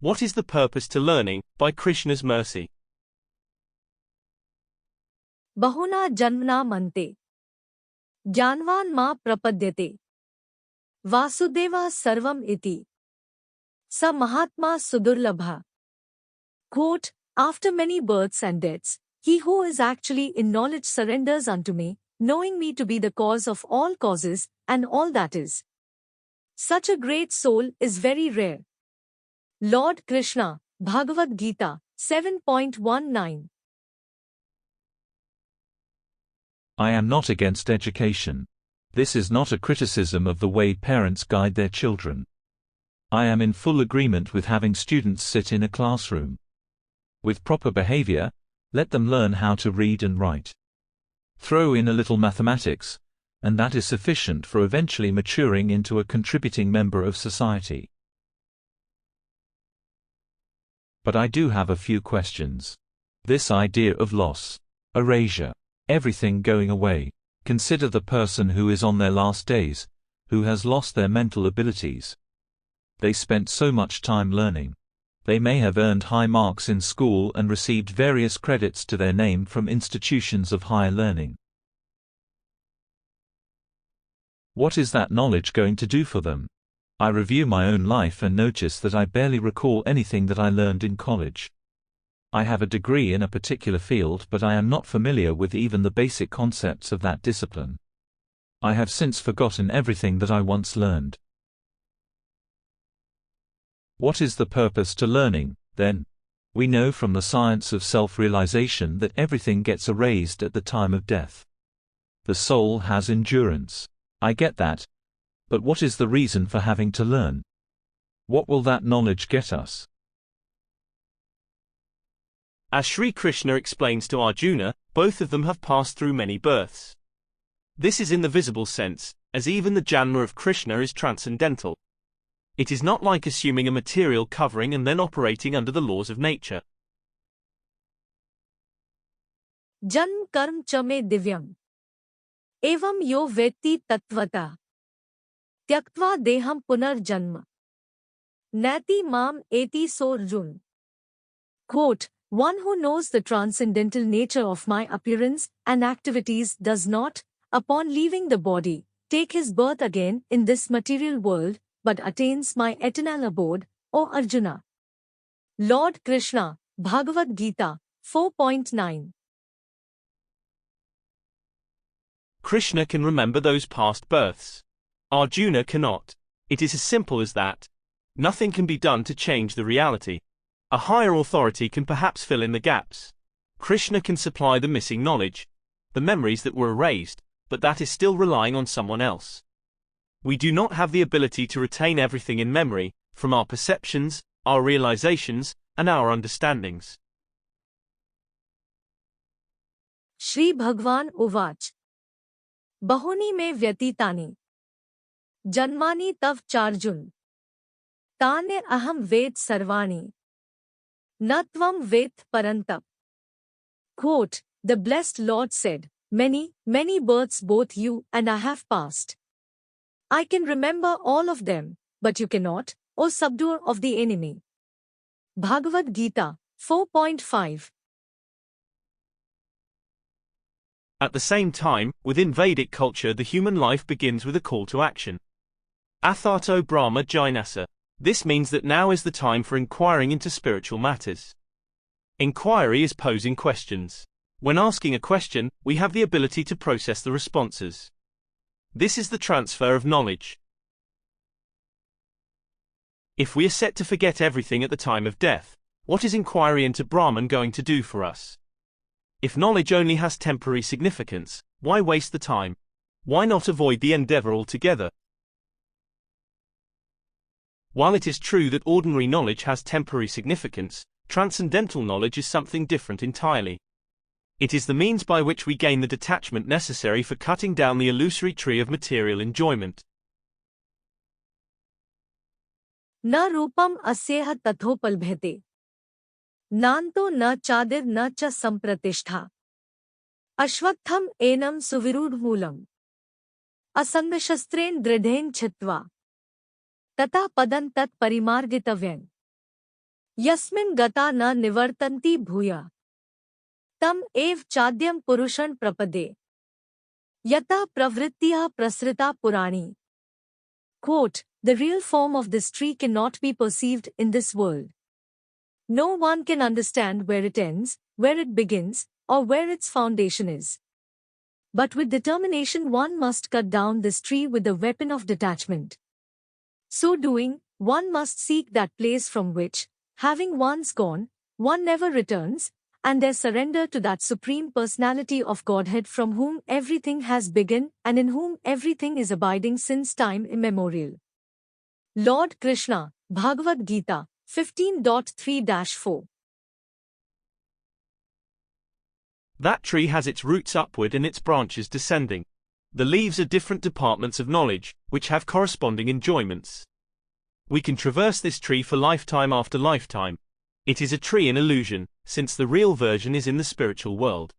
What is the purpose to learning, by Krishna's mercy? बहुना जन्मना मन्ते ज्ञानवान् मा प्रपद्यते वासुदेवः सर्वम् इति स महात्मा सुदुर्लभः. Quote, after many births and deaths, he who is actually in knowledge surrenders unto me, knowing me to be the cause of all causes, and all that is. Such a great soul is very rare. Lord Krishna, Bhagavad-gita, 7.19. I am not against education. This is not a criticism of the way parents guide their children. I am in full agreement with having students sit in a classroom. With proper behavior, let them learn how to read and write. Throw in a little mathematics, and that is sufficient for eventually maturing into a contributing member of society. But I do have a few questions. This idea of loss, erasure, everything going away. Consider the person who is on their last days, who has lost their mental abilities. They spent so much time learning. They may have earned high marks in school and received various credits to their name from institutions of higher learning. What is that knowledge going to do for them? I review my own life and notice that I barely recall anything that I learned in college. I have a degree in a particular field, but I am not familiar with even the basic concepts of that discipline. I have since forgotten everything that I once learned. What is the purpose to learning, then? We know from the science of self-realization that everything gets erased at the time of death. The soul has endurance. I get that. But what is the reason for having to learn? What will that knowledge get us? As Sri Krishna explains to Arjuna, both of them have passed through many births. This is in the visible sense, as even the Janma of Krishna is transcendental. It is not like assuming a material covering and then operating under the laws of nature. Janm karm cha me divyam. Evam yo vetti tattvata. Tyaktva deham punar janma. Nati mam eti so Arjun. Quote, one who knows the transcendental nature of my appearance and activities does not, upon leaving the body, take his birth again in this material world, but attains my eternal abode, O Arjuna. Lord Krishna, Bhagavad-gita, 4.9. Krishna can remember those past births. Arjuna cannot. It is as simple as that. Nothing can be done to change the reality. A higher authority can perhaps fill in the gaps. Krishna can supply the missing knowledge, the memories that were erased, but that is still relying on someone else. We do not have the ability to retain everything in memory, from our perceptions, our realizations, and our understandings. Shri Bhagwan Uvach. Bahuni me vyatitani. Janmani tav charjun. Tane aham ved sarvani. Natvam ved parantap. Quote, the blessed Lord said, many, many births both you and I have passed. I can remember all of them, but you cannot, O subduer of the enemy. Bhagavad-gita, 4.5. At the same time, within Vedic culture the human life begins with a call to action. Atharto Brahma Jinasa. This means that now is the time for inquiring into spiritual matters. Inquiry is posing questions. When asking a question, we have the ability to process the responses. This is the transfer of knowledge. If we are set to forget everything at the time of death, what is inquiry into Brahman going to do for us? If knowledge only has temporary significance, why waste the time? Why not avoid the endeavor altogether? While it is true that ordinary knowledge has temporary significance, transcendental knowledge is something different entirely. It is the means by which we gain the detachment necessary for cutting down the illusory tree of material enjoyment. Na rupam asyeha tathopalbhete. Nanto na chadir na cha sampratishtha. Ashwatham enam suvirudhmulam. Asangashastren dridhen chitva. Tata padan tat parimargitavyam. यस्मिन् गता न निवर्तन्ति भूयः तम एव चाद्यं पुरुषं प्रपदे यतः प्रवृत्तिः प्रसृता पुराणी. Quote, the real form of this tree cannot be perceived in this world. No one can understand where it ends, where it begins, or where its foundation is. But with determination one must cut down this tree with the weapon of detachment. So doing, one must seek that place from which, having once gone, one never returns, and their surrender to that Supreme Personality of Godhead from whom everything has begun and in whom everything is abiding since time immemorial. Lord Krishna, Bhagavad-gita, 15.3-4. That tree has its roots upward and its branches descending. The leaves are different departments of knowledge, which have corresponding enjoyments. We can traverse this tree for lifetime after lifetime. It is a tree in illusion, since the real version is in the spiritual world.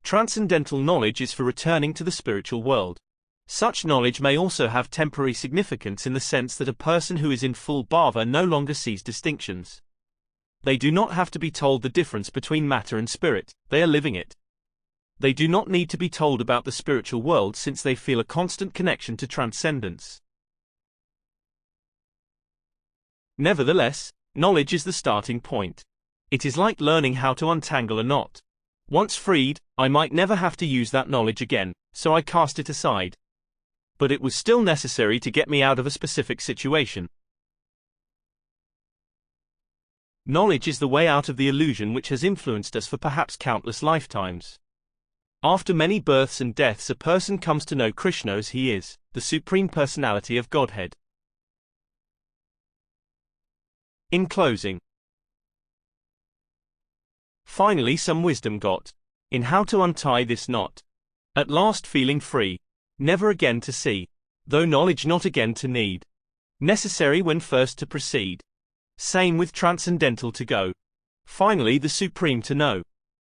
Transcendental knowledge is for returning to the spiritual world. Such knowledge may also have temporary significance in the sense that a person who is in full bhava no longer sees distinctions. They do not have to be told the difference between matter and spirit, they are living it. They do not need to be told about the spiritual world since they feel a constant connection to transcendence. Nevertheless, knowledge is the starting point. It is like learning how to untangle a knot. Once freed, I might never have to use that knowledge again, so I cast it aside. But it was still necessary to get me out of a specific situation. Knowledge is the way out of the illusion which has influenced us for perhaps countless lifetimes. After many births and deaths a person comes to know Krishna as he is, the Supreme Personality of Godhead. In closing, finally some wisdom got in how to untie this knot. At last feeling free, never again to see, though knowledge not again to need. Necessary when first to proceed. Same with transcendental to go. Finally the Supreme to know.